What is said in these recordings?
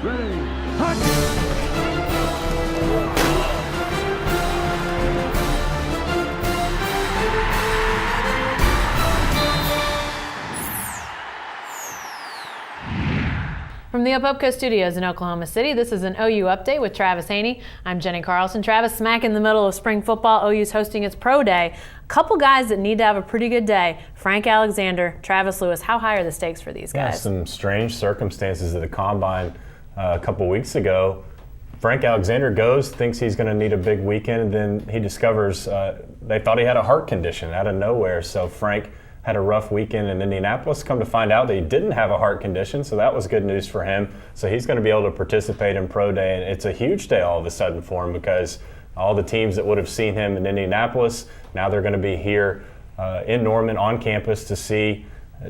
Ready, hot! From the Upco Studios in Oklahoma City, this is an OU Update with Travis Haney. I'm Jenny Carlson. Travis, smack in the middle of spring football, OU's hosting its pro day. A couple guys that need to have a pretty good day. Frank Alexander, Travis Lewis. How high are the stakes for these guys? Yeah, some strange circumstances at the Combine a couple weeks ago. Frank Alexander goes, thinks he's going to need a big weekend, and then he discovers they thought he had a heart condition out of nowhere. So Frank had a rough weekend in Indianapolis. Come to find out that he didn't have a heart condition, so that was good news for him. So he's going to be able to participate in Pro Day, and it's a huge day all of a sudden for him because all the teams that would have seen him in Indianapolis, now they're going to be here in Norman on campus to see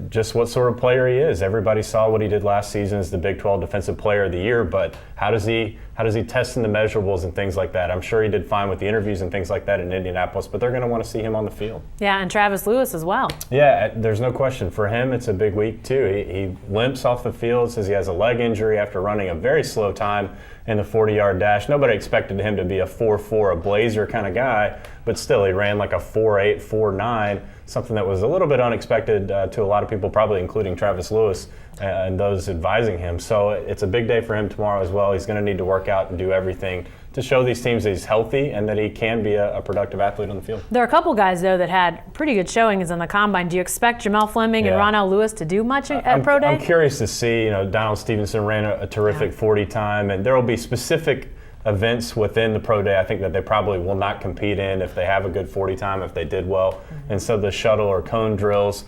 just what sort of player he is. Everybody saw what he did last season as the Big 12 Defensive Player of the Year, but how does he test in the measurables and things like that? I'm sure he did fine with the interviews and things like that in Indianapolis, but they're going to want to see him on the field. Yeah, and Travis Lewis as well. Yeah, there's no question. For him, it's a big week too. He limps off the field, says he has a leg injury after running a very slow time in the 40-yard dash. Nobody expected him to be a 4.4, a blazer kind of guy, but still he ran like a 4.8, 4.9, something that was a little bit unexpected to a lot of people, probably including Travis Lewis and those advising him. So it's a big day for him tomorrow as well. He's going to need to work out and do everything to show these teams that he's healthy and that he can be a productive athlete on the field. There are a couple guys, though, that had pretty good showings in the Combine. Do you expect Jamel Fleming and Ronell Lewis to do much at Pro Day? I'm curious to see. Donald Stevenson ran a terrific 40 time, and there will be specific events within the Pro Day I think that they probably will not compete in if they have a good 40 time, if they did well. And so the shuttle or cone drills,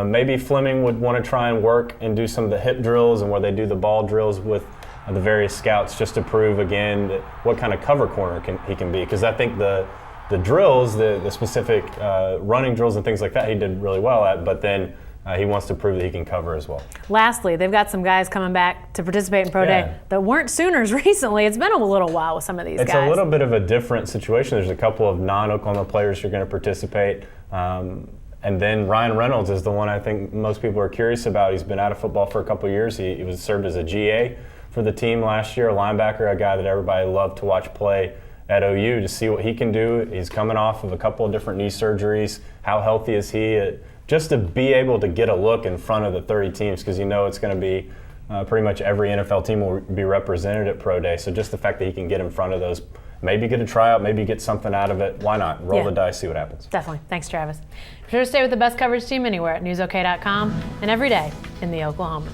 maybe Fleming would want to try and work and do some of the hip drills and where they do the ball drills with the various scouts just to prove again what kind of cover corner he can be. Because I think the drills, the specific running drills and things like that, he did really well at, but then he wants to prove that he can cover as well. Lastly, they've got some guys coming back to participate in Pro Day that weren't Sooners recently. It's been a little while with some of these guys. It's a little bit of a different situation. There's a couple of non-Oklahoma players who are going to participate. And then Ryan Reynolds is the one I think most people are curious about. He's been out of football for a couple of years. He was served as a GA for the team last year, a linebacker, a guy that everybody loved to watch play at OU to see what he can do. He's coming off of a couple of different knee surgeries. How healthy is he? Just to be able to get a look in front of the 30 teams, because it's going to be pretty much every NFL team will be represented at Pro Day. So just the fact that he can get in front of those, maybe get a tryout, maybe get something out of it. Why not? Roll the dice, see what happens. Definitely. Thanks, Travis. Be sure to stay with the best coverage team anywhere at newsok.com and every day in the Oklahoman.